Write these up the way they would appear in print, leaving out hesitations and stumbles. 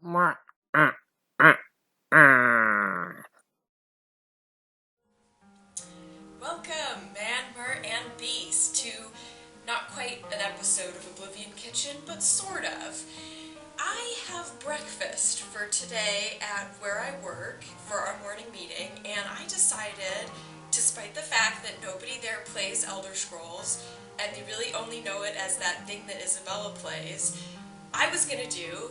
Welcome, man, mer, and beast, to not quite an episode of Oblivion Kitchen, but sort of. I have breakfast for today at where I work for our morning meeting, and I decided, despite the fact that nobody there plays Elder Scrolls, and they really only know it as that thing that Isabella plays, I was gonna do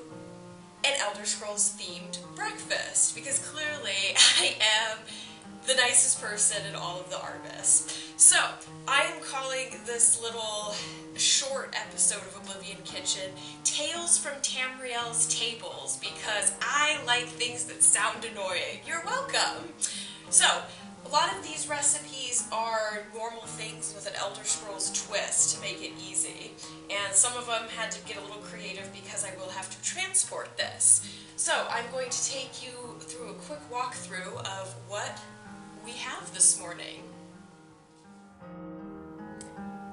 an Elder Scrolls themed breakfast, because clearly I am the nicest person in all of the Arbus. So, I am calling this little short episode of Oblivion Kitchen Tales from Tamriel's Tables, because I like things that sound annoying. You're welcome! So, a lot of these recipes are normal things with an Elder Scrolls twist to make it easy, and some of them had to get a little creative because I will have to transport this. So, I'm going to take you through a quick walkthrough of what we have this morning.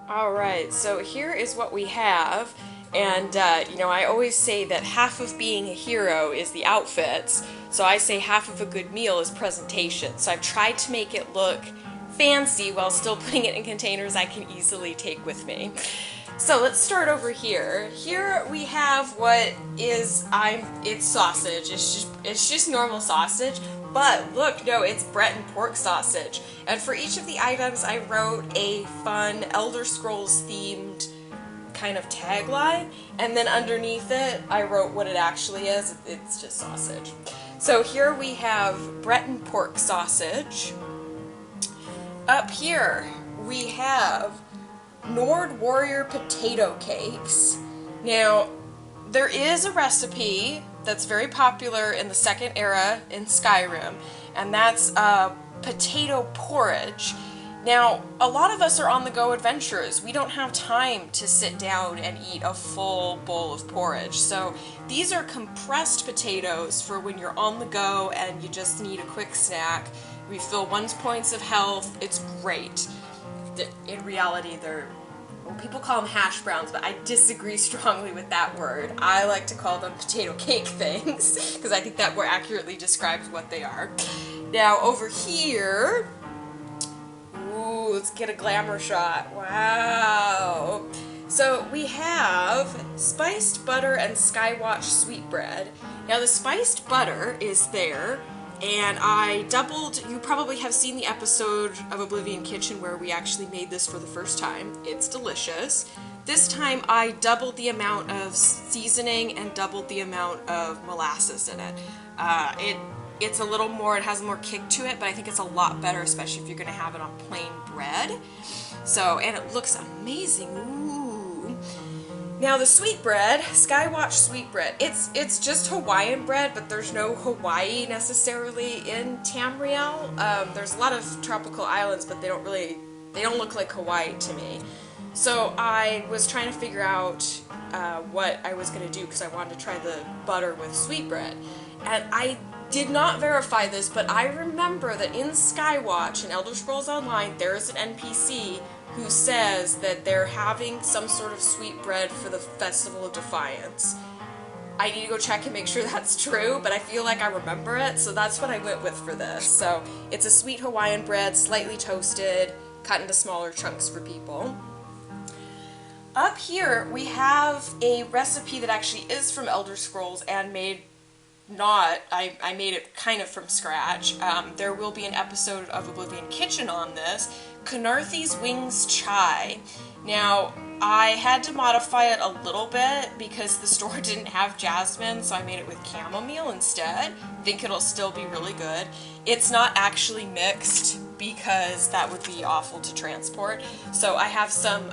Alright, so here is what we have, and I always say that half of being a hero is the outfits, so I say half of a good meal is presentation. So I've tried to make it look fancy while still putting it in containers I can easily take with me. So let's start over here. Here we have what is, it's sausage. It's just normal sausage. But look, no, it's Breton pork sausage. And for each of the items, I wrote a fun Elder Scrolls themed kind of tagline. And then underneath it, I wrote what it actually is. It's just sausage. So here we have Breton pork sausage. Up here, we have Nord Warrior potato cakes. Now, there is a recipe that's very popular in the second era in Skyrim, and that's potato porridge. Now, a lot of us are on-the-go adventurers. We don't have time to sit down and eat a full bowl of porridge. So these are compressed potatoes for when you're on the go and you just need a quick snack. Refill 1 points of health. It's great. In reality, people call them hash browns, but I disagree strongly with that word. I like to call them potato cake things, because I think that more accurately describes what they are. Now, over here, ooh, let's get a glamour shot. Wow. So we have spiced butter and Skywatch sweetbread. Now, the spiced butter is there, and I doubled, you probably have seen the episode of Oblivion Kitchen where we actually made this for the first time. It's delicious. This time I doubled the amount of seasoning and doubled the amount of molasses in it. It's a little more, it has more kick to it, but I think it's a lot better, especially if you're going to have it on plain bread. So, and it looks amazing. Ooh. Now the sweetbread, Skywatch sweetbread, it's just Hawaiian bread, but there's no Hawaii necessarily in Tamriel. There's a lot of tropical islands, but they don't look like Hawaii to me. So I was trying to figure out what I was going to do because I wanted to try the butter with sweetbread. And I did not verify this, but I remember that in Skywatch and Elder Scrolls Online, there is an NPC who says that they're having some sort of sweetbread for the Festival of Defiance. I need to go check and make sure that's true, but I feel like I remember it, so that's what I went with for this. So it's a sweet Hawaiian bread, slightly toasted, cut into smaller chunks for people. Up here, we have a recipe that actually is from Elder Scrolls and I made it kind of from scratch. There will be an episode of Oblivion Kitchen on this. Canarthy's Wings Chai. Now, I had to modify it a little bit because the store didn't have jasmine, so I made it with chamomile instead. I think it'll still be really good. It's not actually mixed because that would be awful to transport. So I have some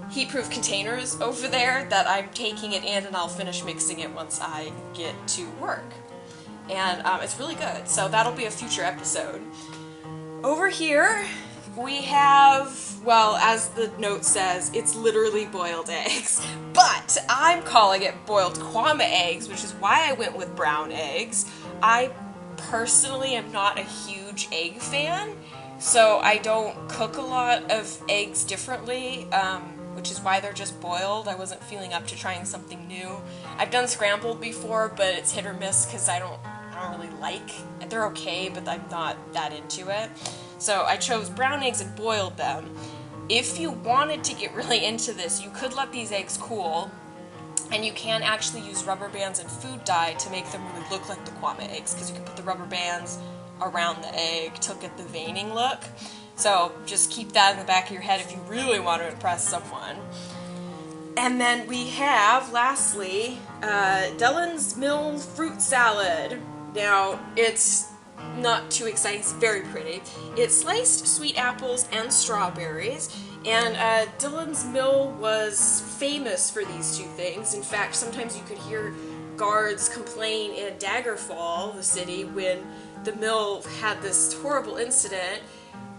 heat-proof containers over there that I'm taking it in, and I'll finish mixing it once I get to work. And it's really good, so that'll be a future episode. Over here, we have, well, as the note says, it's literally boiled eggs. But I'm calling it boiled kwama eggs, which is why I went with brown eggs. I personally am not a huge egg fan, so I don't cook a lot of eggs differently, which is why they're just boiled. I wasn't feeling up to trying something new. I've done scrambled before, but it's hit or miss because I don't really like. They're okay, but I'm not that into it. So I chose brown eggs and boiled them. If you wanted to get really into this, you could let these eggs cool, and you can actually use rubber bands and food dye to make them really look like the kwame eggs, because you can put the rubber bands around the egg to get the veining look. So just keep that in the back of your head if you really want to impress someone. And then we have, lastly, Dellen's Mill fruit salad. Now, it's not too exciting, it's very pretty. It's sliced sweet apples and strawberries, and Dillon's Mill was famous for these two things. In fact, sometimes you could hear guards complain in Daggerfall, the city, when the mill had this horrible incident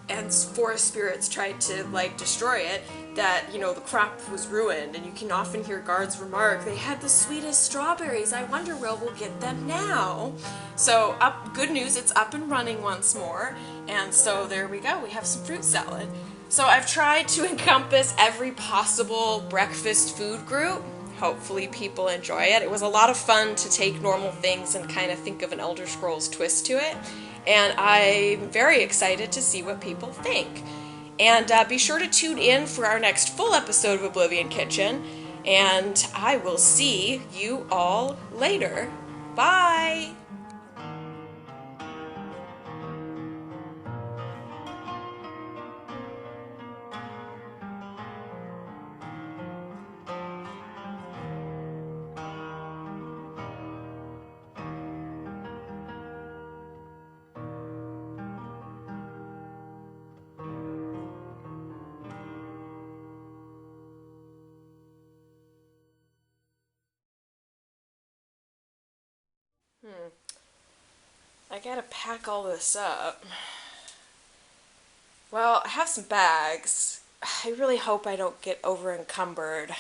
and forest spirits tried to destroy it, that the crop was ruined, and you can often hear guards remark, they had the sweetest strawberries, I wonder where we'll get them now. So good news, it's up and running once more, and so there we go, we have some fruit salad. So I've tried to encompass every possible breakfast food group. Hopefully people enjoy it. It was a lot of fun to take normal things and kind of think of an Elder Scrolls twist to it, and I'm very excited to see what people think. And be sure to tune in for our next full episode of Oblivion Kitchen, and I will see you all later. Bye! I gotta pack all this up. Well, I have some bags. I really hope I don't get over encumbered.